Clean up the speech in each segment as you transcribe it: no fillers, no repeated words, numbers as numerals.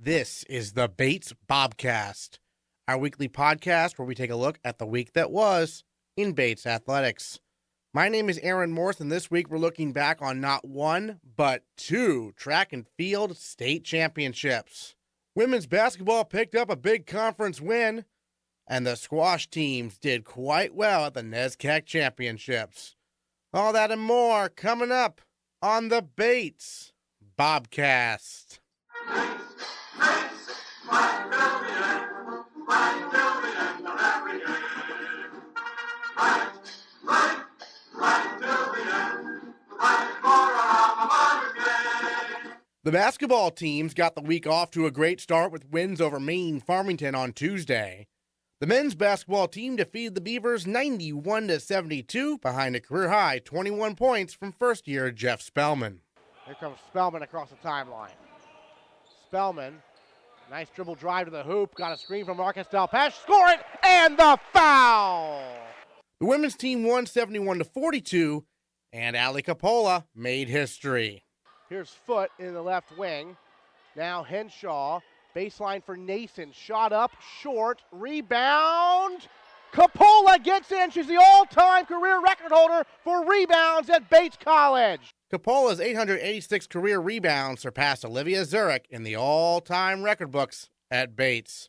This is the Bates Bobcast, our weekly podcast where we take a look at the week that was in Bates athletics. My name is Aaron Morse, and this week we're looking back on not one, but two track and field state championships. Women's basketball picked up a big conference win, and the squash teams did quite well at the NESCAC Championships. All that and more coming up on the Bates Bobcast. The basketball teams got the week off to a great start with wins over Maine Farmington on Tuesday. The men's basketball team defeated the Beavers 91-72 behind a career-high 21 points from first-year Jeff Spellman. Here comes Spellman across the timeline. Spellman, nice dribble drive to the hoop, got a screen from Marcus Delpeche, score it, and the foul! The women's team won 71-42, and Ali Capola made history. Here's Foote in the left wing. Now Henshaw, baseline for Nason, shot up, short, rebound. Capola gets in. She's the all-time career record holder for rebounds at Bates College. Capola's 886 career rebounds surpassed Olivia Zurich in the all-time record books at Bates.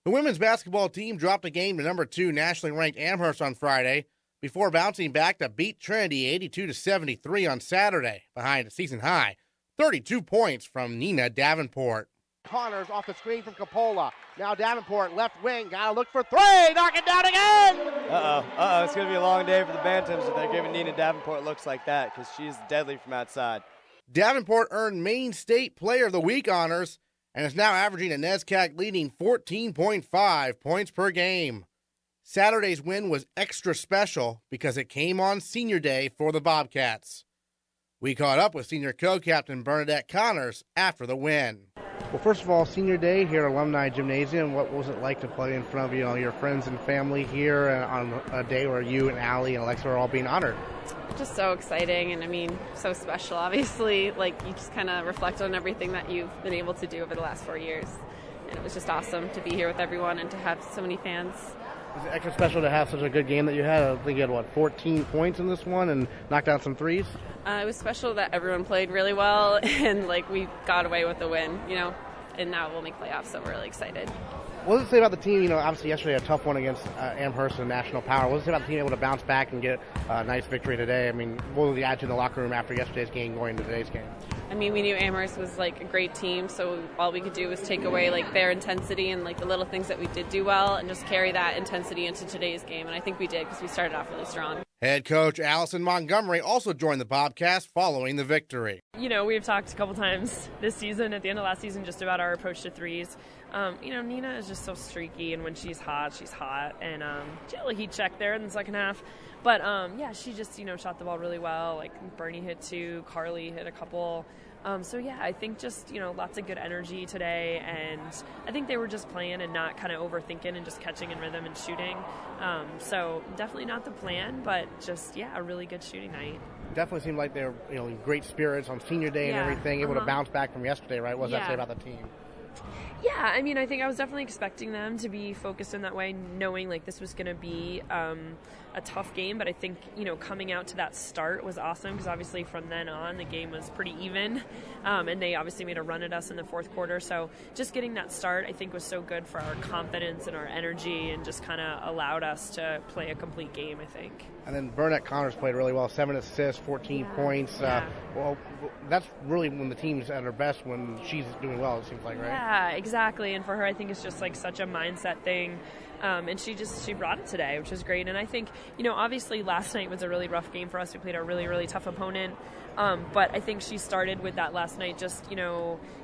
The women's basketball team dropped a game to number 2 nationally ranked Amherst on Friday before bouncing back to beat Trinity 82-73 on Saturday behind a season-high 32 points from Nina Davenport. Connors off the screen from Capola. Now Davenport, left wing, gotta look for three, knock it down again! It's gonna be a long day for the Bantams if they're giving Nina Davenport looks like that, because she's deadly from outside. Davenport earned Maine State Player of the Week honors and is now averaging a NESCAC leading 14.5 points per game. Saturday's win was extra special because it came on senior day for the Bobcats. We caught up with senior co-captain Bernadette Connors after the win. Well, first of all, senior day here at Alumni Gymnasium. What was it like to play in front of your friends and family here on a day where you and Allie and Alexa are all being honored? Just so exciting and so special. Obviously, you just kind of reflect on everything that you've been able to do over the last 4 years. And it was just awesome to be here with everyone and to have so many fans. Is it extra special to have such a good game that you had? I think you had, 14 points in this one and knocked down some threes? It was special that everyone played really well and, we got away with the win, and now we'll make playoffs, so we're really excited. What does it say about the team? Obviously yesterday a tough one against Amherst and National Power. What does it say about the team able to bounce back and get a nice victory today? What was the attitude in the locker room after yesterday's game going into today's game? We knew Amherst was a great team, so all we could do was take away their intensity and the little things that we did do well and just carry that intensity into today's game, and I think we did because we started off really strong. Head coach Allison Montgomery also joined the Bobcast following the victory. We've talked a couple times this season, at the end of last season, just about our approach to threes. Nina is just so streaky, and when she's hot, and she had a heat check there in the second half. But, she just, shot the ball really well. Bernie hit 2, Carly hit a couple. I think just, lots of good energy today, and I think they were just playing and not kind of overthinking and just catching in rhythm and shooting. So definitely not the plan, but just, a really good shooting night. Definitely seemed like they were, in great spirits on senior day and everything, able to bounce back from yesterday, right? What does that say about the team? Yeah, I think I was definitely expecting them to be focused in that way, knowing this was going to be a tough game. But I think, coming out to that start was awesome because obviously from then on the game was pretty even. And they obviously made a run at us in the fourth quarter. So just getting that start, I think, was so good for our confidence and our energy and just kind of allowed us to play a complete game, I think. And then Bernadette Connors played really well, 7 assists, 14 points. That's really when the team's at her best, when she's doing well, it seems like, right? Yeah, exactly. And for her, I think it's just such a mindset thing. And she brought it today, which is great. And I think, obviously last night was a really rough game for us. We played a really, really tough opponent. But I think she started with that last night. Just,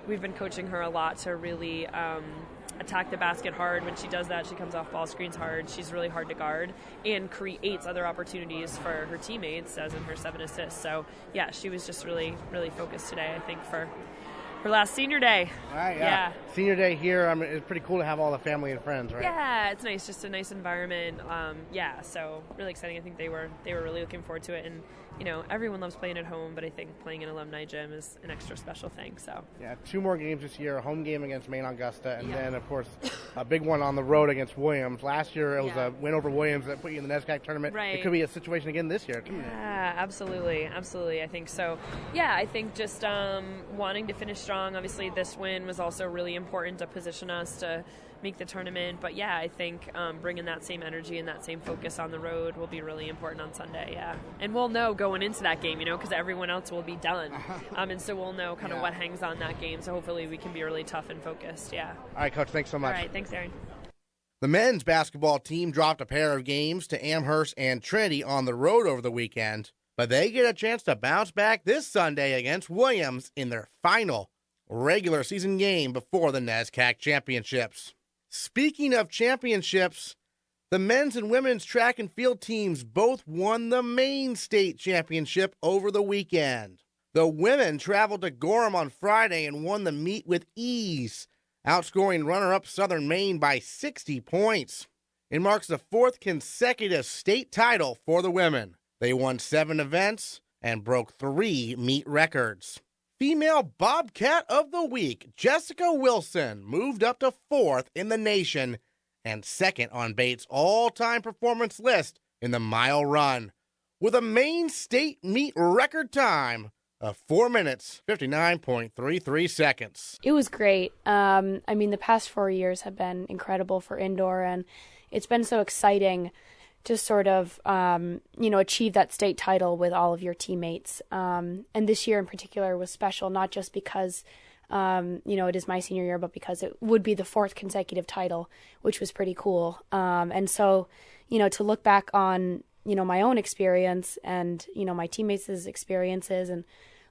we've been coaching her a lot to really attack the basket hard. When she does that, she comes off ball screens hard. She's really hard to guard and creates other opportunities for her teammates, as in her 7 assists. So, she was just really, really focused today, I think, for her last senior day. All right, yeah. Senior day here, it's pretty cool to have all the family and friends, right? Yeah, it's nice, just a nice environment. So really exciting. I think they were really looking forward to it, and everyone loves playing at home, but I think playing in Alumni Gym is an extra special thing. So Yeah, 2 more games this year, a home game against Maine Augusta, and then, of course, a big one on the road against Williams. Last year, it was a win over Williams that put you in the NESCAC tournament. Right. It could be a situation again this year, too. Yeah, absolutely. I think so. Yeah, I think just wanting to finish strong. Obviously, this win was also really important to position us to make the tournament. But yeah, I think bringing that same energy and that same focus on the road will be really important on Sunday. Yeah, and we'll know going into that game, because everyone else will be done, and so we'll know kind of what hangs on that game. So hopefully we can be really tough and focused. Yeah. All right, Coach. Thanks so much. All right. Thanks, Aaron. The men's basketball team dropped a pair of games to Amherst and Trinity on the road over the weekend, but they get a chance to bounce back this Sunday against Williams in their final regular season game before the NESCAC Championships. Speaking of championships, the men's and women's track and field teams both won the Maine State Championship over the weekend. The women traveled to Gorham on Friday and won the meet with ease, outscoring runner-up Southern Maine by 60 points. It marks the 4th consecutive state title for the women. They won 7 events and broke 3 meet records. Female Bobcat of the Week, Jessica Wilson, moved up to 4th in the nation and 2nd on Bates' all-time performance list in the mile run, with a Maine State meet record time of 4 minutes, 59.33 seconds. It was great. The past 4 years have been incredible for indoor, and it's been so exciting to sort of, achieve that state title with all of your teammates. And this year in particular was special, not just because, it is my senior year, but because it would be the 4th consecutive title, which was pretty cool. And so, to look back on, my own experience and, my teammates' experiences and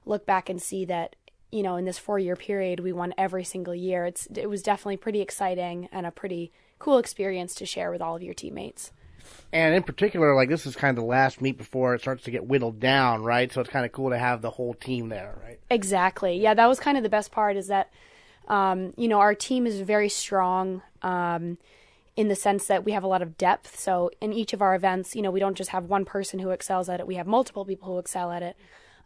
look back and see that, in this 4-year period, we won every single year. It was definitely pretty exciting and a pretty cool experience to share with all of your teammates. And in particular, this is kind of the last meet before it starts to get whittled down, right? So it's kind of cool to have the whole team there, right? Exactly. Yeah, that was kind of the best part is that, our team is very strong in the sense that we have a lot of depth. So in each of our events, we don't just have one person who excels at it. We have multiple people who excel at it.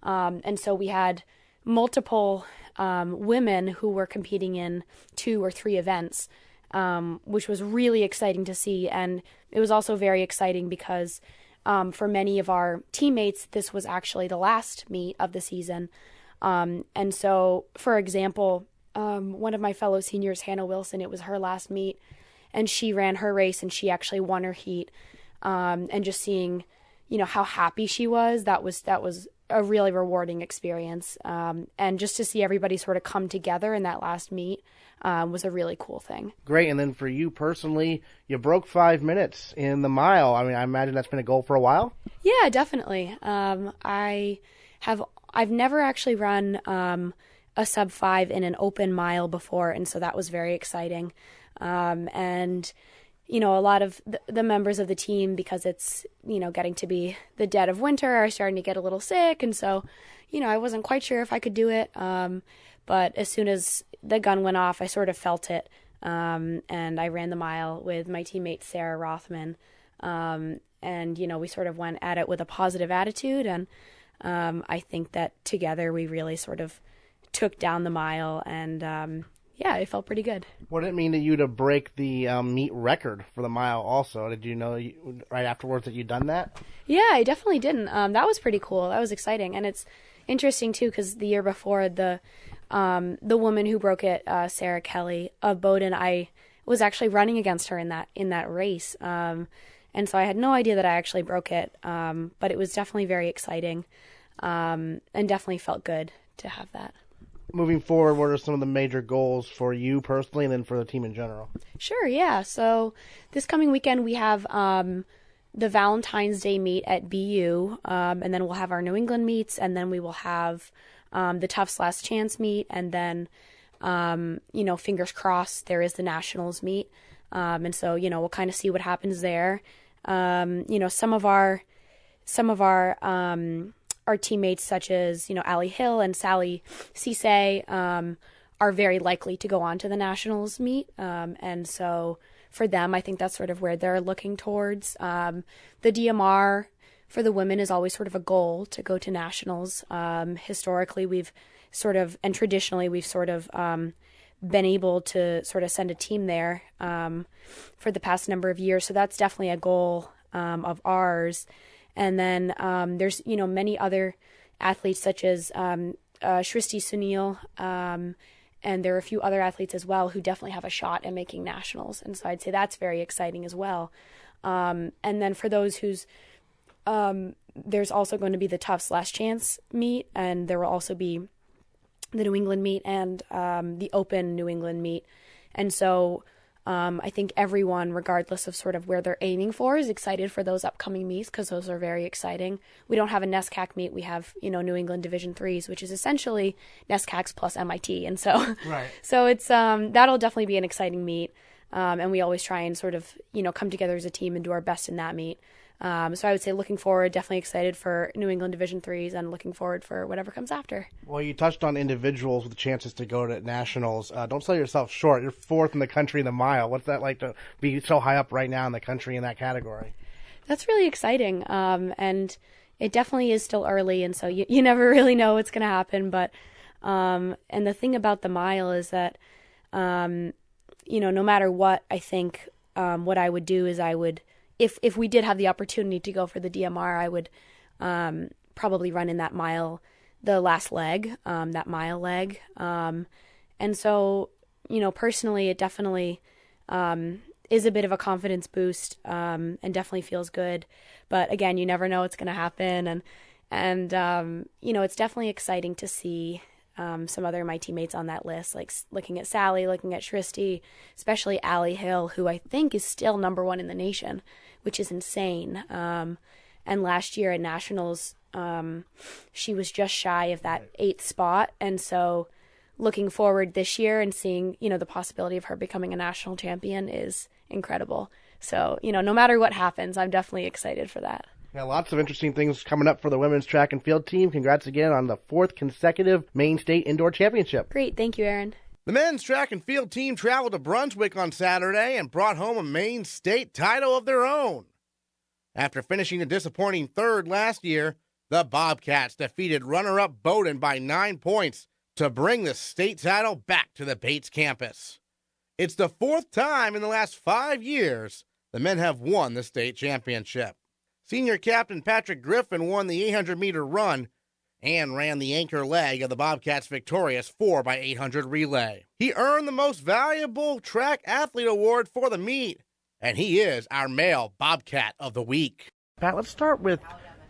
And so we had multiple women who were competing in 2 or 3 events, which was really exciting to see. And it was also very exciting because for many of our teammates, this was actually the last meet of the season. And so, for example, one of my fellow seniors, Hannah Wilson, it was her last meet, and she ran her race, and she actually won her heat. And just seeing, how happy she was, that was a really rewarding experience. And just to see everybody sort of come together in that last meet was a really cool thing. Great. And then for you personally, you broke 5 minutes in the mile. I imagine that's been a goal for a while. Yeah, definitely. I've never actually run a sub 5 in an open mile before, and so that was very exciting. And a lot of the members of the team, because it's, getting to be the dead of winter, are starting to get a little sick. And so, I wasn't quite sure if I could do it. But as soon as the gun went off, I sort of felt it. And I ran the mile with my teammate, Sarah Rothman. And, we sort of went at it with a positive attitude. And I think that together we really sort of took down the mile, and it felt pretty good. What did it mean to you to break the meet record for the mile also? Did you know right afterwards that you'd done that? Yeah, I definitely didn't. That was pretty cool. That was exciting. And it's interesting, too, because the year before, the woman who broke it, Sarah Kelly of Bowdoin, I was actually running against her in that race. And so I had no idea that I actually broke it. But it was definitely very exciting and definitely felt good to have that. Moving forward, what are some of the major goals for you personally and then for the team in general? Sure, yeah. So this coming weekend we have the Valentine's Day meet at BU, and then we'll have our New England meets, and then we will have the Tufts Last Chance meet, and then, fingers crossed, there is the Nationals meet. And so, we'll kind of see what happens there. Some of our teammates, such as, Allie Hill and Sally Cisse, are very likely to go on to the Nationals meet. And so for them, I think that's sort of where they're looking towards. The DMR, for the women is always sort of a goal to go to nationals. Historically, we've sort of, and traditionally, we've sort of been able to sort of send a team there for the past number of years. So that's definitely a goal of ours. And then there's, many other athletes such as Shristi Sunil, and there are a few other athletes as well who definitely have a shot at making nationals. And so I'd say that's very exciting as well. And then for those who's, there's also going to be the Tufts Last Chance meet, and there will also be the New England meet and the Open New England meet. And so I think everyone, regardless of sort of where they're aiming for, is excited for those upcoming meets because those are very exciting. We don't have a NESCAC meet. We have, New England Division 3s, which is essentially NESCACs plus MIT. And so, Right. So it's that'll definitely be an exciting meet. And we always try and sort of, come together as a team and do our best in that meet. So I would say looking forward, definitely excited for New England Division 3s and looking forward for whatever comes after. Well, you touched on individuals with chances to go to nationals. Don't sell yourself short. You're fourth in the country in the mile. What's that like to be so high up right now in the country in that category? That's really exciting. And it definitely is still early. And so you never really know what's going to happen. But, and the thing about the mile is that, no matter what, I think what I would do is I would, if we did have the opportunity to go for the DMR, I would probably run in that mile, the last leg, that mile leg. And so, personally, it definitely is a bit of a confidence boost and definitely feels good. But again, you never know what's going to happen. And it's definitely exciting to see some other of my teammates on that list, like looking at Sally, looking at Shristi, especially Allie Hill, who I think is still number one in the nation, which is insane. And last year at Nationals, she was just shy of that 8th spot. And so looking forward this year and seeing, the possibility of her becoming a national champion is incredible. So, no matter what happens, I'm definitely excited for that. Yeah, lots of interesting things coming up for the women's track and field team. Congrats again on the 4th consecutive Maine State Indoor Championship. Great. Thank you, Aaron. The men's track and field team traveled to Brunswick on Saturday and brought home a Maine State title of their own. After finishing a disappointing 3rd last year, the Bobcats defeated runner-up Bowdoin by 9 points to bring the state title back to the Bates campus. It's the 4th time in the last 5 years the men have won the state championship. Senior captain Patrick Griffin won the 800-meter run and ran the anchor leg of the Bobcats' victorious 4x800 relay. He earned the Most Valuable Track Athlete Award for the meet, and he is our male Bobcat of the Week. Pat, let's start with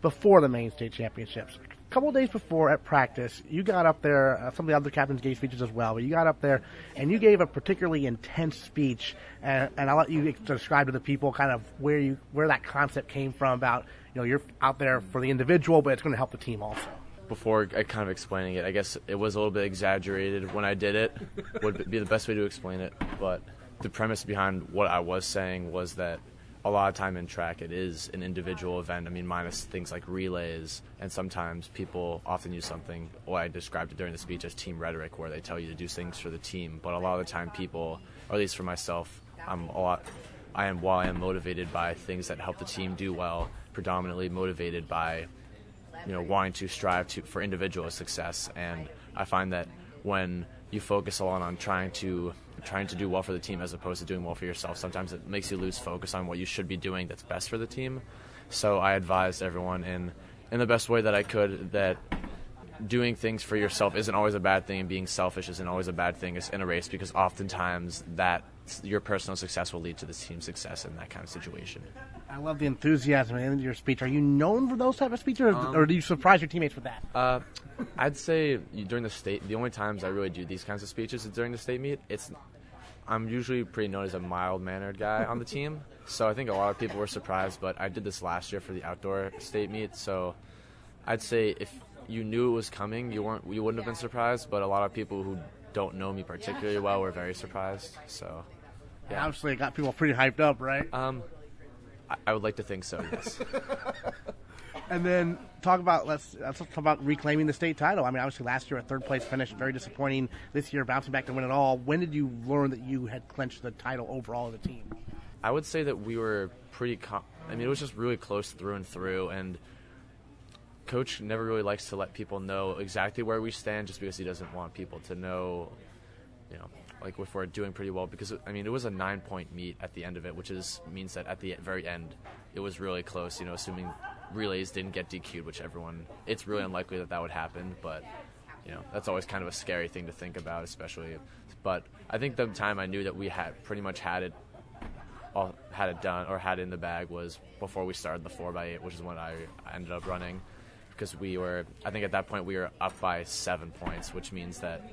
before the Maine State Championships. A couple of days before at practice, you got up there, some of the other captains gave speeches as well, but you got up there and you gave a particularly intense speech, and I'll let you describe to the people kind of where that concept came from about, you're out there for the individual, but it's going to help the team also. Before kind of explaining it, I guess it was a little bit exaggerated when I did it, would be the best way to explain it, but the premise behind what I was saying was that a lot of time in track it is an individual event. I mean, minus things like relays, and sometimes people often use something, I described it during the speech as team rhetoric, where they tell you to do things for the team, but a lot of the time people, or at least for myself, while I am motivated by things that help the team do well, predominantly motivated by wanting to strive for individual success. And I find that when you focus a lot on trying to do well for the team as opposed to doing well for yourself, sometimes it makes you lose focus on what you should be doing that's best for the team. So I advised everyone in the best way that I could that doing things for yourself isn't always a bad thing, and being selfish isn't always a bad thing in a race, because oftentimes that your personal success will lead to the team's success in that kind of situation. I love the enthusiasm in your speech. Are you known for those type of speeches, or do you surprise your teammates with that? I'd say during the only times I really do these kinds of speeches is during the state meet. I'm usually pretty known as a mild-mannered guy on the team, so I think a lot of people were surprised, but I did this last year for the outdoor state meet, so I'd say if you knew it was coming, you wouldn't have been surprised, but a lot of people who don't know me particularly well were very surprised, so yeah. Obviously, it got people pretty hyped up, right? I would like to think so, yes. And then let's talk about reclaiming the state title. I mean, obviously last year a 3rd place finish, very disappointing. This year bouncing back to win it all. When did you learn that you had clinched the title overall of the team? I would say that we were I mean, it was just really close through and through, and Coach never really likes to let people know exactly where we stand just because he doesn't want people to know, like if we're doing pretty well, because, I mean, it was a 9-point meet at the end of it, which means that at the very end, it was really close, assuming relays didn't get DQ'd, which it's really unlikely that would happen, but, that's always kind of a scary thing to think about, especially. But I think the time I knew that we had pretty much had it done or had it in the bag was before we started the 4x8, which is when I ended up running, because I think at that point we were up by 7 points, which means that,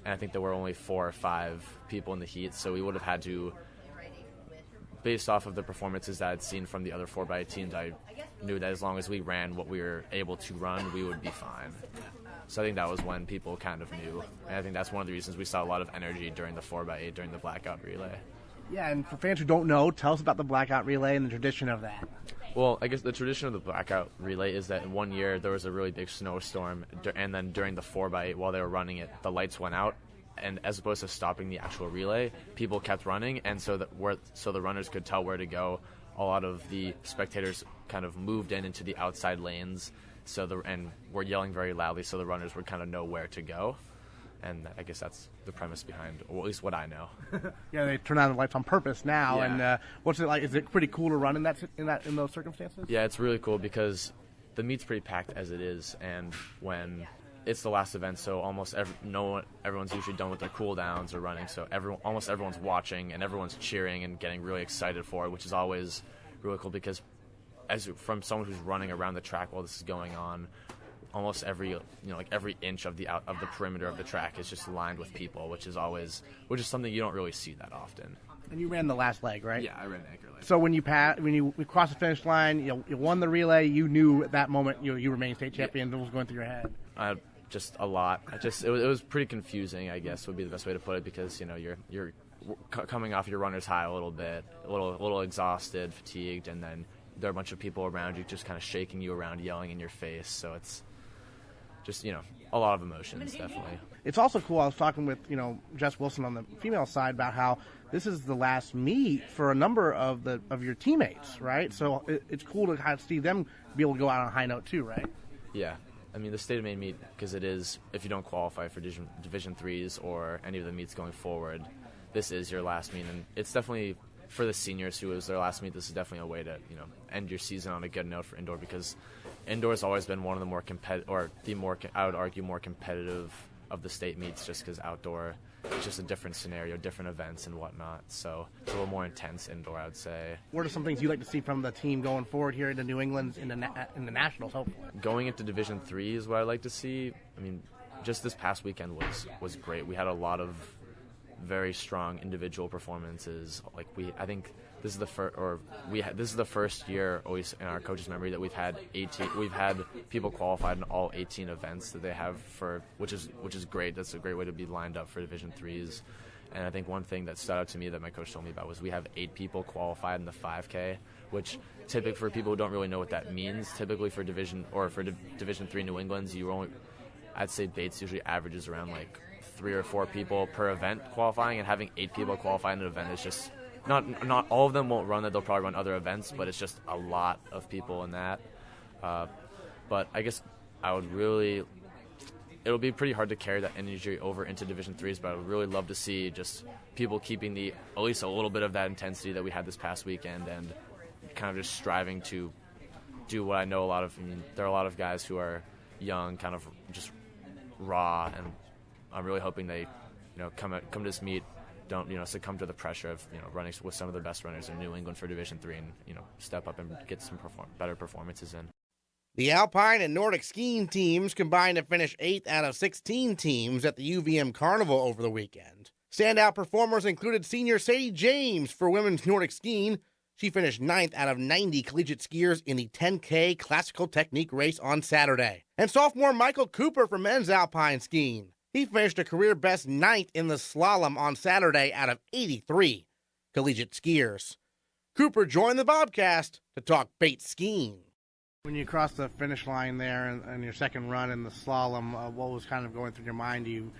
and I think there were only 4 or 5 people in the heat, so we would have had to, based off of the performances that I'd seen from the other 4x8 teams, I knew that as long as we ran what we were able to run, we would be fine. So I think that was when people kind of knew, and I think that's one of the reasons we saw a lot of energy during the 4x8, during the blackout relay. Yeah, and for fans who don't know, tell us about the blackout relay and the tradition of that. Well, I guess the tradition of the blackout relay is that in one year there was a really big snowstorm, and then during the 4x8, while they were running it, the lights went out, and as opposed to stopping the actual relay, people kept running, and so the runners could tell where to go. A lot of the spectators kind of moved into the outside lanes, and were yelling very loudly, so the runners would kind of know where to go. And I guess that's the premise behind, or at least what I know. Yeah, they turn on the lights on purpose now. Yeah. And what's it like? Is it pretty cool to run in those circumstances? Yeah, it's really cool because the meet's pretty packed as it is, and when it's the last event, so almost everyone's usually done with their cool downs or running, so almost everyone's watching and everyone's cheering and getting really excited for it, which is always really cool because from someone who's running around the track while this is going on, almost every inch of the perimeter of the track is just lined with people, which is something you don't really see that often. And you ran the last leg, right? Yeah, I ran the anchor leg. So when you crossed the finish line, you won the relay. You knew at that moment you remained state champion. What was going through your head? Just a lot. It was pretty confusing, I guess, would be the best way to put it, because you're coming off your runner's high a little bit, a little exhausted, fatigued, and then there are a bunch of people around you just kind of shaking you around, yelling in your face. So it's just, a lot of emotions, definitely. It's also cool. I was talking with, Jess Wilson on the female side about how this is the last meet for a number of your teammates, right? So it's cool to kind of see them be able to go out on a high note too, right? Yeah. I mean, the State of Maine meet, because it is, if you don't qualify for Division 3s or any of the meets going forward, this is your last meet. And it's definitely, for the seniors who was their last meet, this is definitely a way to, end your season on a good note for indoor, because indoor has always been one of the more I would argue, more competitive of the state meets, just because outdoor is just a different scenario, different events and whatnot. So it's a little more intense indoor, I would say. What are some things you'd like to see from the team going forward here into New England in the Nationals, hopefully? Going into Division 3 is what I'd like to see. I mean, just this past weekend was great. We had a lot of very strong individual performances. I think this is the first year, always in our coach's memory, that we've had people qualified in all 18 events that they have which is great. That's a great way to be lined up for Division 3s. And I think one thing that stood out to me that my coach told me about was we have 8 people qualified in the 5K, which typically, for people who don't really know what that means, typically for Division 3 New England's, I'd say Bates usually averages around 3 or 4 people per event qualifying, and having 8 people qualify in an event is just not all of them won't run that. They'll probably run other events, but it's just a lot of people in that. But I guess it'll be pretty hard to carry that energy over into Division 3s, but I would really love to see just people keeping at least a little bit of that intensity that we had this past weekend, and kind of just striving to do what I know there are a lot of guys who are young, kind of just raw, and I'm really hoping they, come to this meet, don't succumb to the pressure of running with some of the best runners in New England for Division 3, and step up and get some better performances in. The Alpine and Nordic skiing teams combined to finish 8th out of 16 teams at the UVM Carnival over the weekend. Standout performers included senior Sadie James for women's Nordic skiing. She finished 9th out of 90 collegiate skiers in the 10K classical technique race on Saturday. And sophomore Michael Cooper for men's alpine skiing. He finished a career-best 9th in the slalom on Saturday out of 83 collegiate skiers. Cooper joined the Bobcast to talk Bates skiing. When you crossed the finish line there in your second run in the slalom, what was kind of going through your mind? You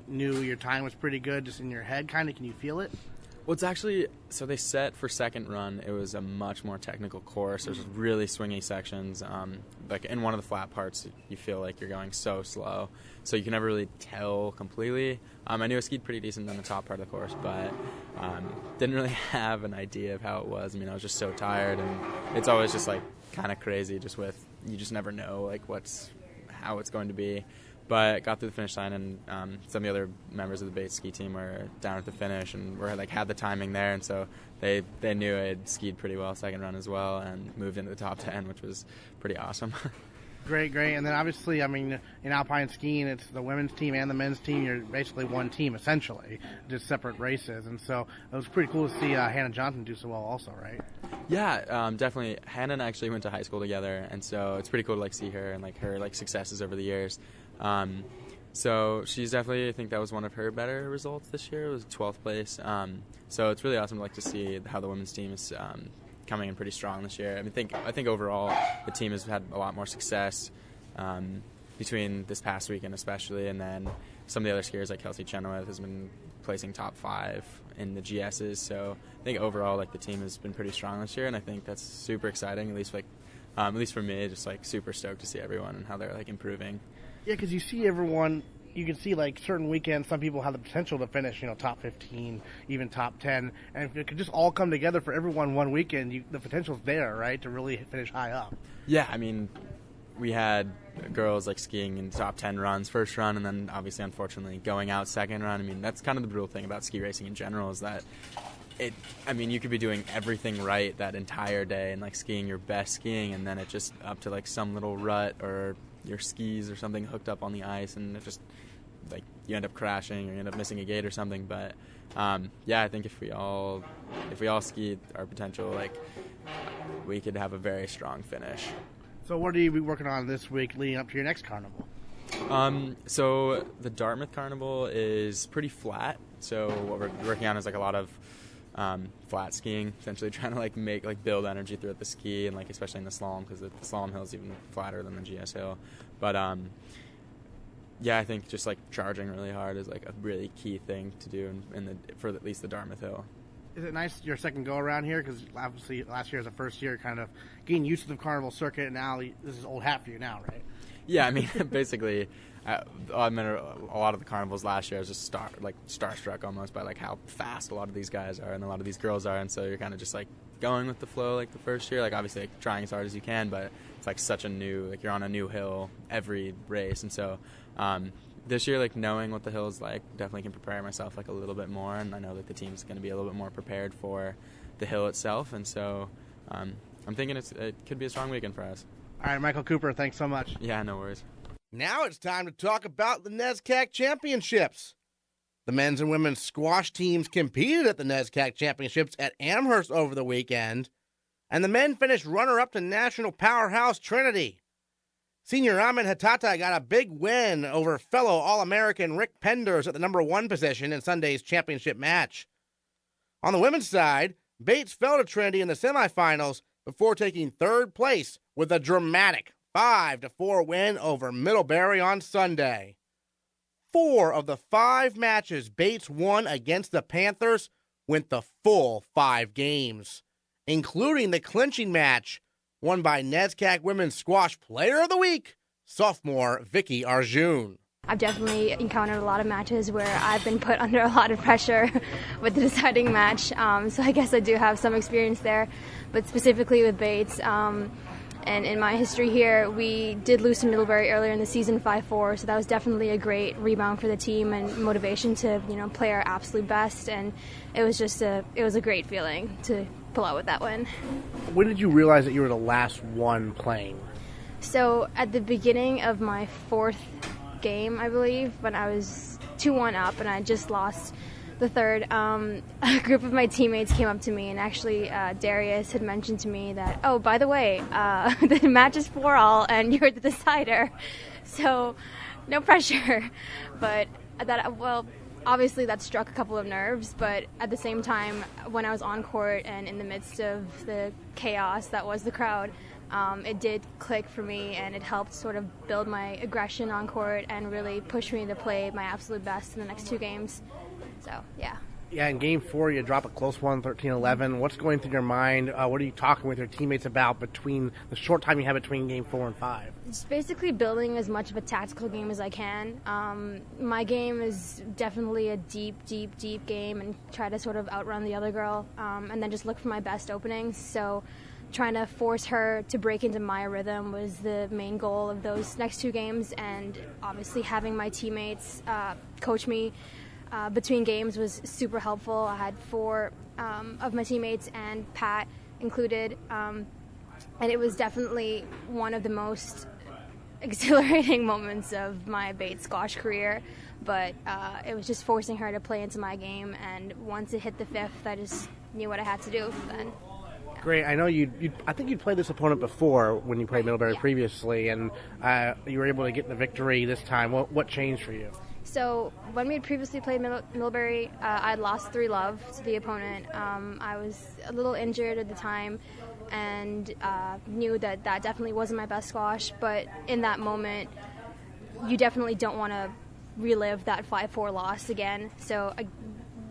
knew your time was pretty good just in your head, kind of? Can you feel it? Well, it's actually, so they set for second run, it was a much more technical course. There's really swingy sections. Like in one of the flat parts, you feel like you're going so slow. So you can never really tell completely. I knew I skied pretty decent on the top part of the course, but didn't really have an idea of how it was. I mean, I was just so tired, and it's always just like kind of crazy just with, you just never know like how it's going to be. But got through the finish line, and some of the other members of the Bates ski team were down at the finish and had the timing there, and so they knew I had skied pretty well second run as well, and moved into the top 10, which was pretty awesome. Great. And then obviously, I mean, in alpine skiing, it's the women's team and the men's team. You're basically one team, essentially, just separate races. And so it was pretty cool to see Hannah Johnson do so well also, right? Yeah, definitely. Hannah and I actually went to high school together, and so it's pretty cool to like see her and like her like successes over the years. So she's definitely, I think that was one of her better results this year. It was 12th place. So it's really awesome to see how the women's team is coming in pretty strong this year. I think overall the team has had a lot more success between this past weekend especially, and then some of the other skiers like Kelsey Chenoweth has been placing top 5 in the GSs. So I think overall the team has been pretty strong this year, and I think that's super exciting. At least for me, just super stoked to see everyone and how they're improving. Yeah, because you see everyone. You can see certain weekends, some people have the potential to finish, top 15, even top 10, and if it could just all come together for everyone one weekend, the potential's there, right, to really finish high up. Yeah, I mean, we had girls skiing in top 10 runs first run, and then obviously, unfortunately, going out second run. I mean, that's kind of the brutal thing about ski racing in general is that you could be doing everything right that entire day and skiing your best skiing, and then it just up to some little rut or your skis or something hooked up on the ice, and it just you end up crashing or you end up missing a gate or something. But yeah, I think if we all skied our potential, we could have a very strong finish. So what are you working on this week leading up to your next carnival? So the Dartmouth Carnival is pretty flat. So what we're working on is a lot of flat skiing, essentially trying to build energy throughout the ski, and especially in the slalom, because the slalom hill is even flatter than the GS hill. But yeah, I think just charging really hard is a really key thing to do for at least the Dartmouth hill. Is it nice your second go around here? Because obviously last year was the first year kind of getting used to the carnival circuit, and now this is old hat for you now, right? Yeah, I mean, basically, I mean, a lot of the carnivals last year I was just starstruck almost by how fast a lot of these guys are and a lot of these girls are, and so you're kind of just going with the flow the first year, obviously trying as hard as you can, but it's such a new, you're on a new hill every race, and so this year knowing what the hill is definitely can prepare myself a little bit more, and I know that the team's going to be a little bit more prepared for the hill itself, and so I'm thinking it could be a strong weekend for us. All right, Michael Cooper, thanks so much. Yeah, no worries. Now it's time to talk about the NESCAC Championships. The men's and women's squash teams competed at the NESCAC Championships at Amherst over the weekend, and the men finished runner-up to national powerhouse Trinity. Senior Ahmed Hatata got a big win over fellow All-American Rick Penders at the number 1 position in Sunday's championship match. On the women's side, Bates fell to Trinity in the semifinals before taking 3rd place with a dramatic 5-4 win over Middlebury on Sunday. 4 of the 5 matches Bates won against the Panthers went the full 5 games, including the clinching match won by NESCAC Women's Squash Player of the Week, sophomore Vicky Arjun. I've definitely encountered a lot of matches where I've been put under a lot of pressure with the deciding match, so I guess I do have some experience there, but specifically with Bates. And in my history here, we did lose to Middlebury earlier in the season 5-4, so that was definitely a great rebound for the team and motivation to play our absolute best, and it was a great feeling to pull out with that win. When did you realize that you were the last one playing? So at the beginning of my 4th game, I believe, when I was 2-1 up and I just lost the 3rd, a group of my teammates came up to me, and actually Darius had mentioned to me that, oh, by the way, the match is 4-all and you're the decider, so no pressure. But obviously that struck a couple of nerves, but at the same time, when I was on court and in the midst of the chaos that was the crowd, it did click for me, and it helped sort of build my aggression on court and really push me to play my absolute best in the next 2 games. So, yeah. Yeah, in Game 4, you drop a close one, 13-11. What's going through your mind? What are you talking with your teammates about between the short time you have between Game 4 and 5? Just basically building as much of a tactical game as I can. My game is definitely a deep game and try to sort of outrun the other girl and then just look for my best openings. So trying to force her to break into my rhythm was the main goal of those next 2 games, and obviously having my teammates coach me between games was super helpful. I had 4 of my teammates and Pat included, and it was definitely one of the most exhilarating moments of my bait squash career, but it was just forcing her to play into my game, and once it hit the 5th, I just knew what I had to do then. Great. I know I think you'd played this opponent before when you played Middlebury previously, and you were able to get the victory this time. What changed for you? So when we had previously played Middlebury, I'd lost 3-love to the opponent. I was a little injured at the time and knew that definitely wasn't my best squash, but in that moment, you definitely don't want to relive that 5-4 loss again. So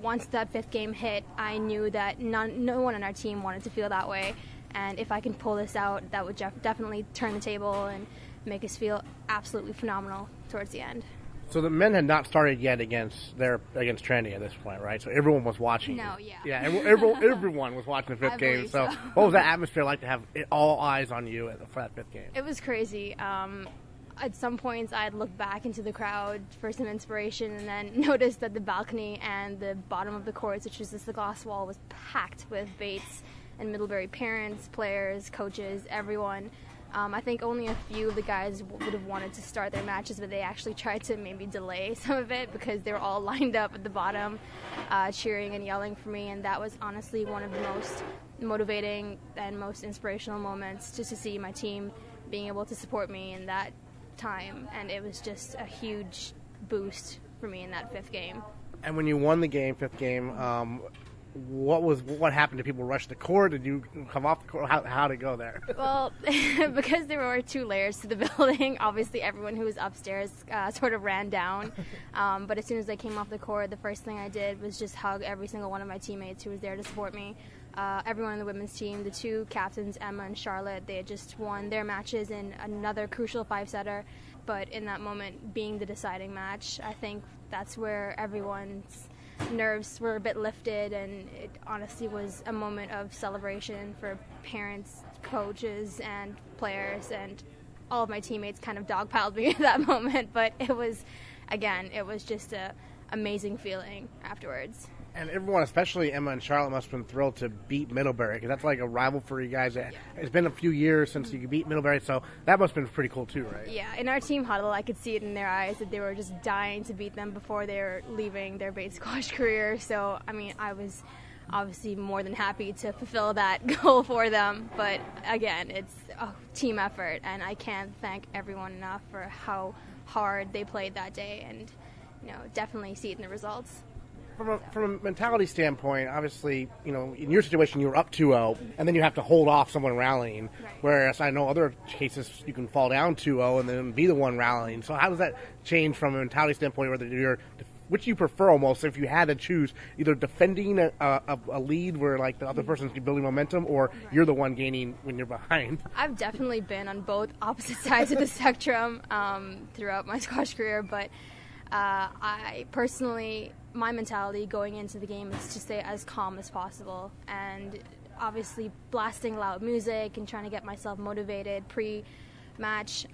once that 5th game hit, I knew that no one on our team wanted to feel that way, and if I can pull this out, that would definitely turn the table and make us feel absolutely phenomenal towards the end. So the men had not started yet against Trinity at this point, right? So everyone was watching. No, yeah. Yeah, everyone was watching the 5th game. So what was that atmosphere like to have all eyes on you for that 5th game? It was crazy. At some points, I'd look back into the crowd for some inspiration and then notice that the balcony and the bottom of the courts, which is just the glass wall, was packed with Bates and Middlebury parents, players, coaches, everyone. I think only a few of the guys would have wanted to start their matches, but they actually tried to maybe delay some of it because they were all lined up at the bottom cheering and yelling for me, and that was honestly one of the most motivating and most inspirational moments, just to see my team being able to support me in that time, and it was just a huge boost for me in that 5th game. And when you won the game, 5th game, what happened? Did people rush the court? Did you come off the court? How did it go there? Well, because there were 2 layers to the building, obviously everyone who was upstairs sort of ran down. But as soon as I came off the court, the first thing I did was just hug every single one of my teammates who was there to support me. Everyone on the women's team, the 2 captains, Emma and Charlotte, they had just won their matches in another crucial 5-setter. But in that moment, being the deciding match, I think that's where everyone's nerves were a bit lifted, and it honestly was a moment of celebration for parents, coaches, and players, and all of my teammates kind of dogpiled me at that moment, but it was just a amazing feeling afterwards. And everyone, especially Emma and Charlotte, must have been thrilled to beat Middlebury, because that's like a rival for you guys. It's been a few years since you beat Middlebury, so that must have been pretty cool too, right? Yeah, in our team huddle, I could see it in their eyes that they were just dying to beat them before they were leaving their bait squash career. So, I mean, I was obviously more than happy to fulfill that goal for them. But again, it's a team effort, and I can't thank everyone enough for how hard they played that day, and definitely see it in the results. From a mentality standpoint, obviously, in your situation, you were up 2-0, and then you have to hold off someone rallying, right. Whereas I know other cases you can fall down 2-0 and then be the one rallying. So how does that change from a mentality standpoint, which you prefer almost, if you had to choose, either defending a lead where like the other person's building momentum, or you're the one gaining when you're behind? I've definitely been on both opposite sides of the spectrum throughout my squash career, but I personally, my mentality going into the game is to stay as calm as possible, and obviously blasting loud music and trying to get myself motivated pre-match,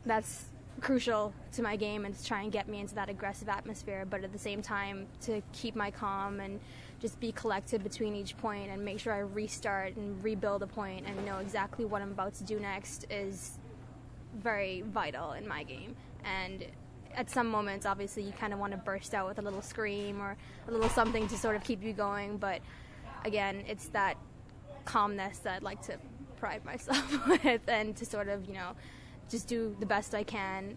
that's crucial to my game and to try and get me into that aggressive atmosphere, but at the same time to keep my calm and just be collected between each point and make sure I restart and rebuild a point and know exactly what I'm about to do next is very vital in my game. And at some moments, obviously, you kind of want to burst out with a little scream or a little something to sort of keep you going. But again, it's that calmness that I'd like to pride myself with, and to sort of, just do the best I can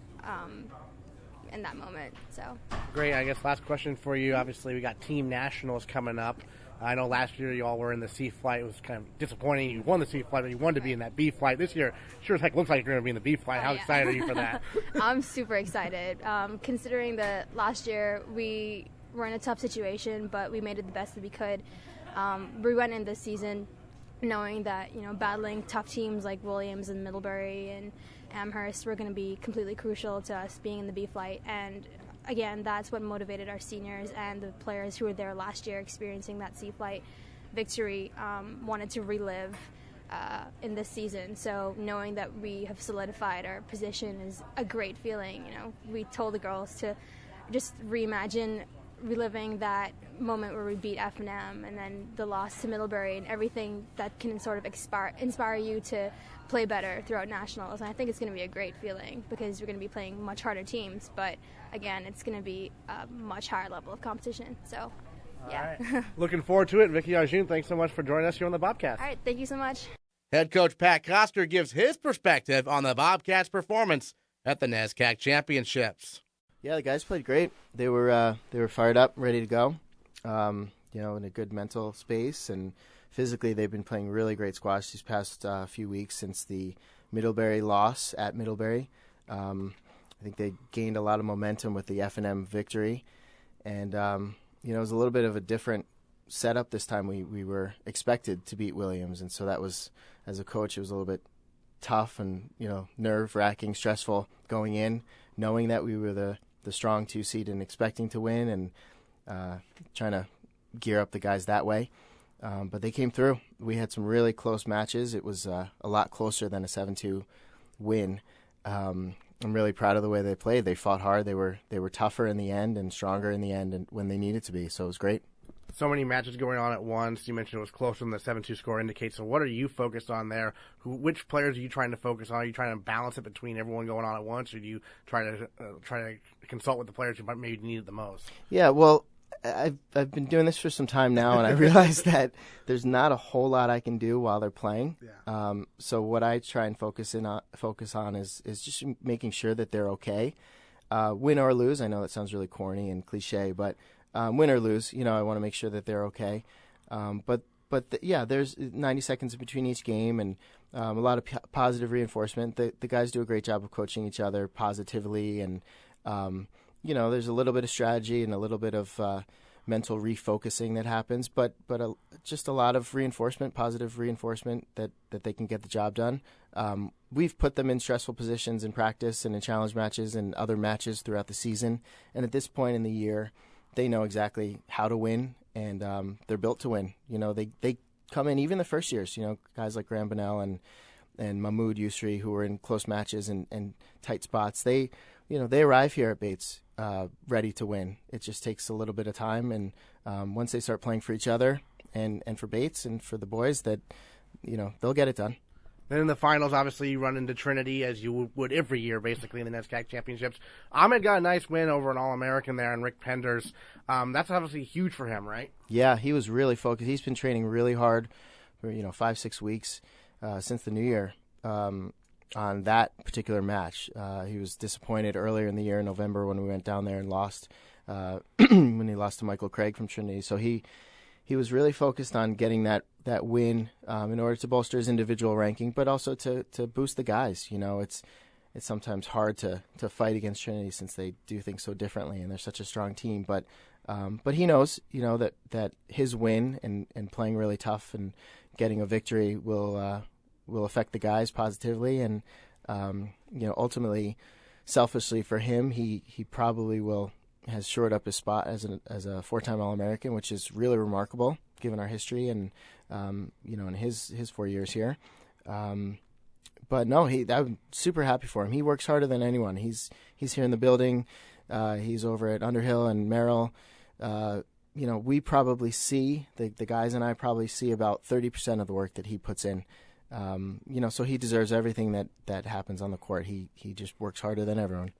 in that moment. So great. I guess last question for you. Obviously, we got Team Nationals coming up. I know last year you all were in the C flight. It was kind of disappointing. You won the C flight, but you wanted to be in that B flight. This year, sure as heck looks like you're going to be in the B flight. How excited are you for that? I'm super excited. Considering that last year we we're in a tough situation, but we made it the best that we could. We went in this season knowing that, battling tough teams like Williams and Middlebury and Amherst were going to be completely crucial to us being in the B flight. And again, that's what motivated our seniors and the players who were there last year experiencing that C flight victory, wanted to relive in this season. So knowing that we have solidified our position is a great feeling. We told the girls to just reimagine reliving that moment where we beat F&M and then the loss to Middlebury and everything that can sort of inspire you to play better throughout nationals. And I think it's going to be a great feeling because we're going to be playing much harder teams, but again, it's going to be a much higher level of competition. So yeah. All right. Looking forward to it. Vicky Arjun, thanks so much for joining us here on the Bobcast. All right, thank you so much. Head coach Pat Koster gives his perspective on the Bobcats' performance at the NESCAC Championships. Yeah, the guys played great. They were fired up, ready to go. In a good mental space, and physically they've been playing really great squash these past few weeks since the Middlebury loss at Middlebury. I think they gained a lot of momentum with the F&M victory, and it was a little bit of a different setup this time. We were expected to beat Williams, and so that was, as a coach, it was a little bit tough and nerve-wracking, stressful going in, knowing that we were the strong 2 seed and expecting to win, and trying to gear up the guys that way. But they came through. We had some really close matches. It was a lot closer than a 7-2 win. I'm really proud of the way they played. They fought hard. They were tougher in the end and stronger in the end and when they needed to be. So it was great. So many matches going on at once. You mentioned it was closer than the 7-2 score indicates. So what are you focused on there? Which players are you trying to focus on? Are you trying to balance it between everyone going on at once, or do you try to consult with the players who might maybe need it the most? Yeah, well, I've been doing this for some time now, and I realize that there's not a whole lot I can do while they're playing. Yeah. So what I try and focus on is just making sure that they're okay, win or lose. I know that sounds really corny and cliche, but win or lose, I want to make sure that they're okay. There's 90 seconds in between each game, and a lot of positive reinforcement. The guys do a great job of coaching each other positively, and there's a little bit of strategy and a little bit of mental refocusing that happens, but just a lot of reinforcement, positive reinforcement that they can get the job done. We've put them in stressful positions in practice and in challenge matches and other matches throughout the season, and at this point in the year, they know exactly how to win, and they're built to win. They come in, even the first years, guys like Graham Bonnell and Mahmoud Yusri, who were in close matches and tight spots, they arrive here at Bates ready to win. It just takes a little bit of time, and once they start playing for each other and for Bates and for the boys, that they'll get it done. Then in the finals, obviously, you run into Trinity, as you would every year, basically, in the NESCAC Championships. Ahmed got a nice win over an All-American there, and Rick Penders. That's obviously huge for him, right? Yeah, he was really focused. He's been training really hard for 5-6 weeks since the new year on that particular match. He was disappointed earlier in the year in November when we went down there and lost when he lost to Michael Craig from Trinity. So he was really focused on getting that win in order to bolster his individual ranking, but also to boost the guys. It's sometimes hard to fight against Trinity since they do things so differently and they're such a strong team. But he knows that his win and playing really tough and getting a victory will affect the guys positively, and ultimately, selfishly for him, he probably has shored up his spot as a 4-time All-American, which is really remarkable given our history and in his 4 years here. But no, I'm super happy for him. He works harder than anyone. He's here in the building. He's over at Underhill and Merrill. We probably see the guys and I probably see about 30% of the work that he puts in. So he deserves everything that happens on the court. He just works harder than everyone.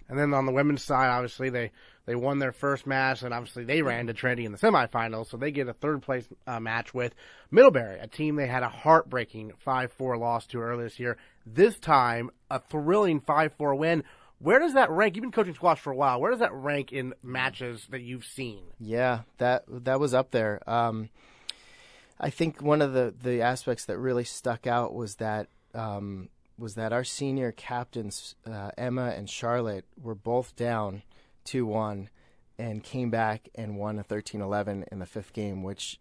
And then on the women's side, obviously, they won their first match, and obviously they ran to Trinity in the semifinals, so they get a third-place match with Middlebury, a team they had a heartbreaking 5-4 loss to earlier this year. This time, a thrilling 5-4 win. Where does that rank? You've been coaching squash for a while. Where does that rank in matches that you've seen? Yeah, that was up there. I think one of the aspects that really stuck out was that our senior captains, Emma and Charlotte, were both down 2-1, and came back and won a 13-11 in the fifth game, which,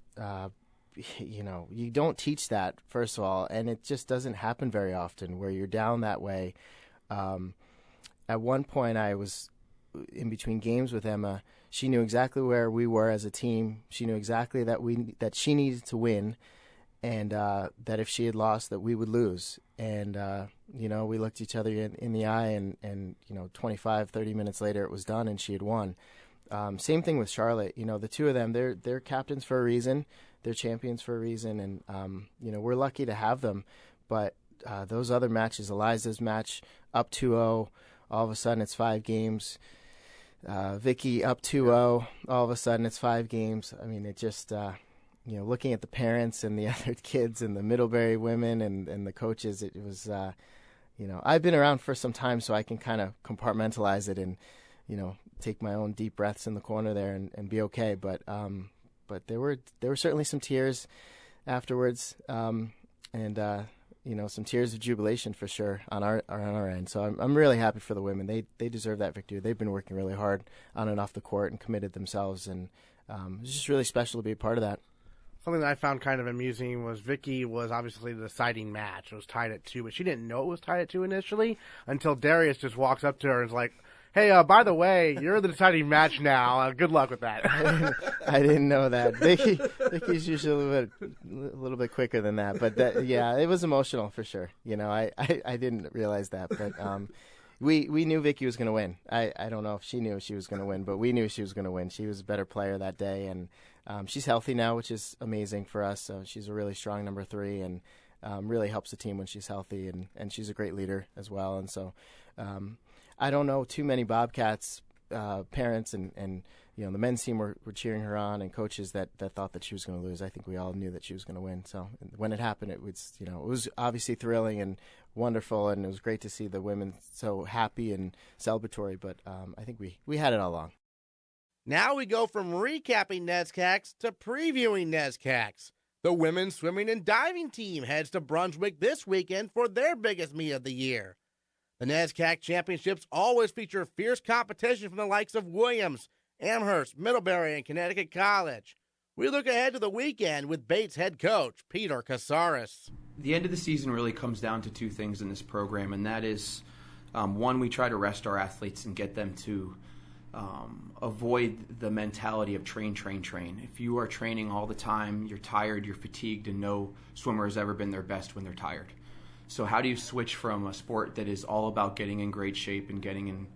you don't teach that, first of all, and it just doesn't happen very often where you're down that way. At one point, I was in between games with Emma. She knew exactly where we were as a team. She knew exactly that she needed to win, and that if she had lost, that we would lose. And we looked each other in the eye, and 25, 30 minutes later, it was done, and she had won. Same thing with Charlotte. The two of them, they're captains for a reason. They're champions for a reason, and we're lucky to have them. But those other matches, Eliza's match up 2-0, all of a sudden it's 5 games. Vicky up 2-0, all of a sudden it's 5 games. I mean, it just looking at the parents and the other kids and the Middlebury women and the coaches, it was I've been around for some time, so I can kind of compartmentalize it and take my own deep breaths in the corner there and be okay. But there were certainly some tears afterwards, and some tears of jubilation for sure on our end. So I'm really happy for the women. They deserve that victory. They've been working really hard on and off the court and committed themselves, and it's just really special to be a part of that. Something that I found kind of amusing was Vicky was obviously the deciding match. It was tied at 2, but she didn't know it was tied at 2 initially until Darius just walks up to her and is like, "Hey, by the way, you're the deciding match now. Good luck with that." I didn't know that. Vicky's usually a little bit quicker than that, but it was emotional for sure. I didn't realize that, but we knew Vicky was going to win. I don't know if she knew she was going to win, but we knew she was going to win. She was a better player that day, and she's healthy now, which is amazing for us. So she's a really strong number 3, and really helps the team when she's healthy, and she's a great leader as well. And so I don't know too many Bobcats parents and the men's team were cheering her on, and coaches that thought that she was going to lose. I think we all knew that she was going to win. So when it happened, it was obviously thrilling and wonderful, and it was great to see the women so happy and celebratory. But I think we had it all along. Now we go from recapping NESCACs to previewing NESCACs. The women's swimming and diving team heads to Brunswick this weekend for their biggest meet of the year. The NESCAC Championships always feature fierce competition from the likes of Williams, Amherst, Middlebury, and Connecticut College. We look ahead to the weekend with Bates head coach Peter Casares. The end of the season really comes down to 2 things in this program, and that is, one, we try to rest our athletes and get them to avoid the mentality of train. If you are training all the time, you're tired, you're fatigued, and no swimmer has ever been their best when they're tired. So how do you switch from a sport that is all about getting in great shape and getting in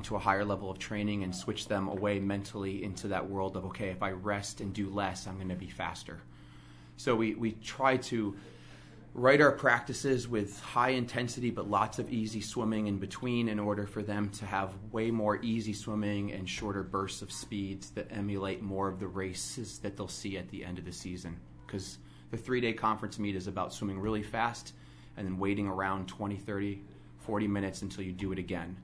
to a higher level of training, and switch them away mentally into that world of, okay, if I rest and do less, I'm going to be faster. So we try to write our practices with high intensity but lots of easy swimming in between, in order for them to have way more easy swimming and shorter bursts of speeds that emulate more of the races that they'll see at the end of the season. Because the 3-day conference meet is about swimming really fast and then waiting around 20, 30, 40 minutes until you do it again.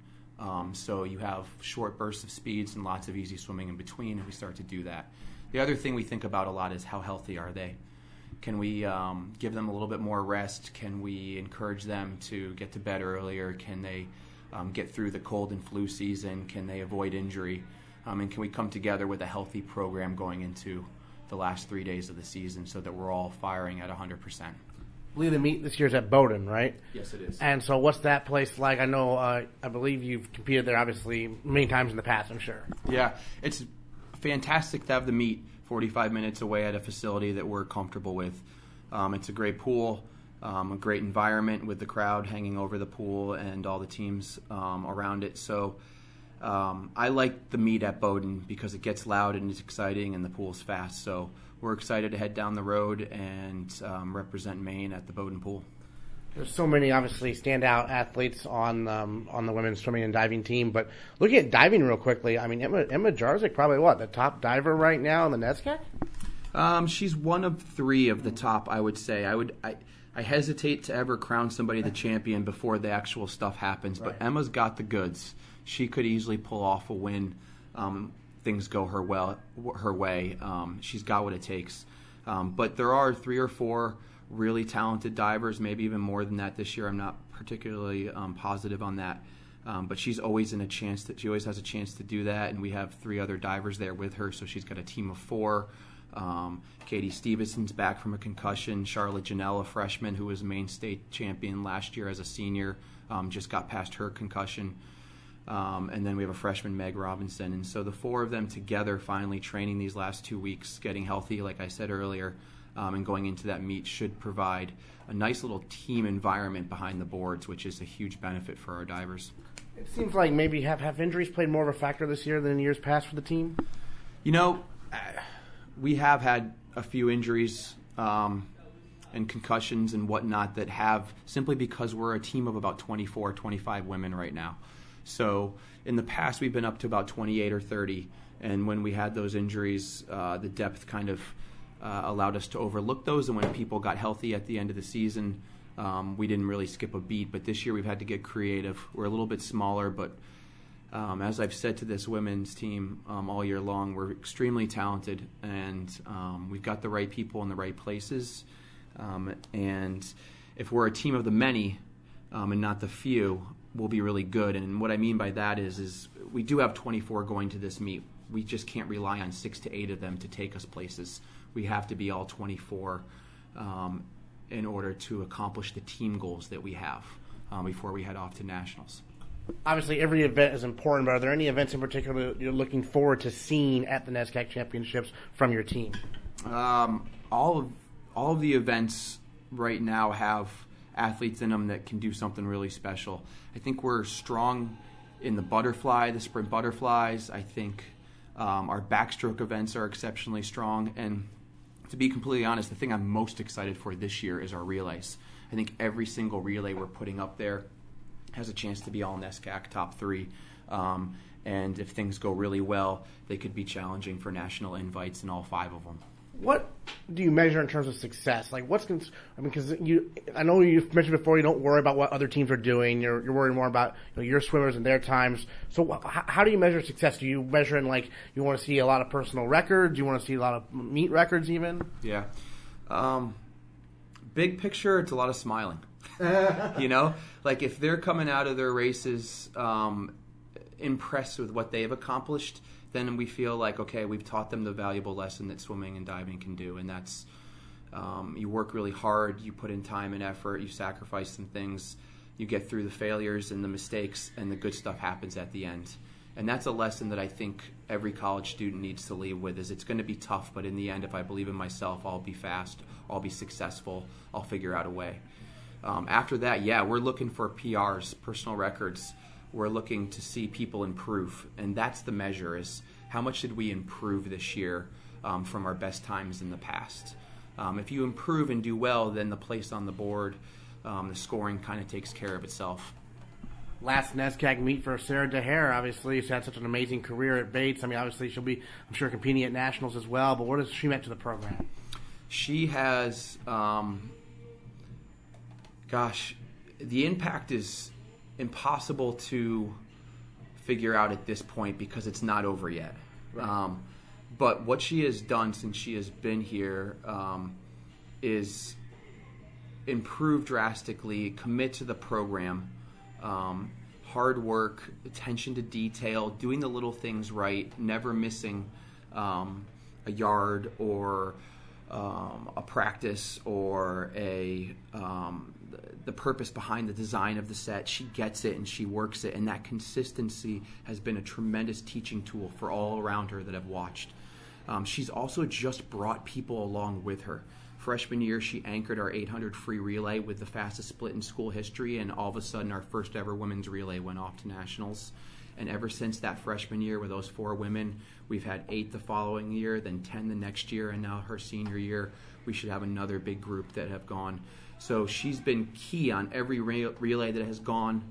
So you have short bursts of speeds and lots of easy swimming in between, and we start to do that. The other thing we think about a lot is how healthy are they? Can we give them a little bit more rest? Can we encourage them to get to bed earlier? Can they get through the cold and flu season? Can they avoid injury? And can we come together with a healthy program going into the last 3 days of the season so that we're all firing at 100%? I believe the meet this year is at Bowdoin, right? Yes, it is. And so what's that place like? I know, I believe you've competed there, obviously, many times in the past, I'm sure. Yeah, it's fantastic to have the meet 45 minutes away at a facility that we're comfortable with. It's a great pool, a great environment with the crowd hanging over the pool and all the teams around it. So I like the meet at Bowdoin because it gets loud and it's exciting and the pool's fast. So we're excited to head down the road and represent Maine at the Bowdoin pool. There's so many, obviously, standout athletes on the women's swimming and diving team. But looking at diving real quickly, I mean, Emma Jarzik, probably the top diver right now in the NESCAC? She's one of 3 of the top, I would say. I hesitate to ever crown somebody the champion before the actual stuff happens, but Emma's got the goods. She could easily pull off a win. Things go her way. She's got what it takes. But there are 3 or 4 really talented divers, maybe even more than that this year. I'm not particularly positive on that. But she's always she always has a chance to do that, and we have 3 other divers there with her, so she's got a team of 4. Katie Stevenson's back from a concussion. Charlotte Janelle, a freshman who was main state champion last year as a senior, just got past her concussion. And then we have a freshman, Meg Robinson. And so the 4 of them together finally training these last 2 weeks, getting healthy, like I said earlier, and going into that meet should provide a nice little team environment behind the boards, which is a huge benefit for our divers. It seems like maybe have injuries played more of a factor this year than in years past for the team? You know, we have had a few injuries and concussions and whatnot that have, simply because we're a team of about 24, 25 women right now. So in the past, we've been up to about 28 or 30, and when we had those injuries, the depth kind of allowed us to overlook those, and when people got healthy at the end of the season, we didn't really skip a beat. But this year we've had to get creative. We're a little bit smaller, but as I've said to this women's team all year long, we're extremely talented, and we've got the right people in the right places. And if we're a team of the many and not the few, we'll be really good. And what I mean by that is we do have 24 going to this meet. We just can't rely on 6 to 8 of them to take us places. We have to be all 24 in order to accomplish the team goals that we have before we head off to nationals. Obviously, every event is important, but are there any events in particular you're looking forward to seeing at the NESCAC Championships from your team? All of the events right now have athletes in them that can do something really special. I think we're strong in the sprint butterflies. I think our backstroke events are exceptionally strong. And to be completely honest, the thing I'm most excited for this year is our relays. I think every single relay we're putting up there has a chance to be all NESCAC top 3. And if things go really well, they could be challenging for national invites in all 5 of them. What do you measure in terms of success? Like, because I know you've mentioned before, you don't worry about what other teams are doing. You're worried more about your swimmers and their times. So how do you measure success? Do you measure in, like, you want to see a lot of personal records? Do you want to see a lot of meet records even? Yeah. Big picture, it's a lot of smiling. Like if they're coming out of their races impressed with what they've accomplished, then we feel like, okay, we've taught them the valuable lesson that swimming and diving can do. And that's, you work really hard, you put in time and effort, you sacrifice some things, you get through the failures and the mistakes, and the good stuff happens at the end. And that's a lesson that I think every college student needs to leave with, is it's going to be tough, but in the end, if I believe in myself, I'll be fast, I'll be successful, I'll figure out a way. After that, we're looking for PRs, personal records. We're looking to see people improve, and that's the measure, is how much did we improve this year from our best times in the past. If you improve and do well, then the place on the board, the scoring kind of takes care of itself. Last NESCAC meet for Sarah DeHare. Obviously, she's had such an amazing career at Bates. I mean, obviously, she'll be, I'm sure, competing at nationals as well, but what has she meant to the program? She has, the impact is impossible to figure out at this point because it's not over yet. Right. But what she has done since she has been here is improve drastically, commit to the program, hard work, attention to detail, doing the little things right, never missing a yard or a practice or the purpose behind the design of the set. She gets it and she works it, and that consistency has been a tremendous teaching tool for all around her that have watched. She's also just brought people along with her. Freshman year, she anchored our 800 free relay with the fastest split in school history, and all of a sudden our first ever women's relay went off to nationals. And ever since that freshman year with those 4 women, we've had 8 the following year, then 10 the next year, and now her senior year, we should have another big group that have gone. So she's been key on every relay that has gone.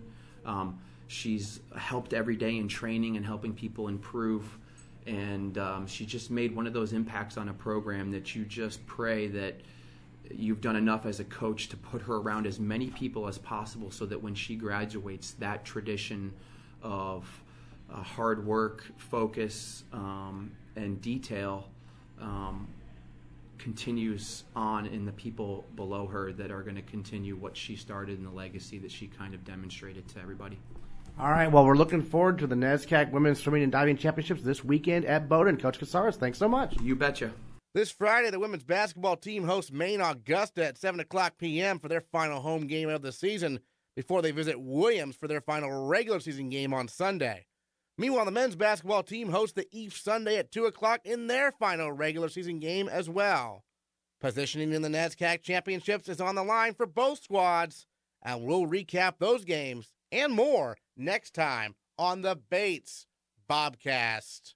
She's helped every day in training and helping people improve. And she just made one of those impacts on a program that you just pray that you've done enough as a coach to put her around as many people as possible so that when she graduates, that tradition of hard work, focus, and detail continues on in the people below her that are going to continue what she started and the legacy that she kind of demonstrated to everybody. All right, well, we're looking forward to the NESCAC Women's Swimming and Diving Championships this weekend at Bowdoin. Coach Casares, thanks so much. You betcha. This Friday, the women's basketball team hosts Maine Augusta at 7 o'clock p.m. for their final home game of the season before they visit Williams for their final regular season game on Sunday. Meanwhile, the men's basketball team hosts the East Sunday at 2 o'clock in their final regular season game as well. Positioning in the NESCAC Championships is on the line for both squads, and we'll recap those games and more next time on the Bates Bobcast.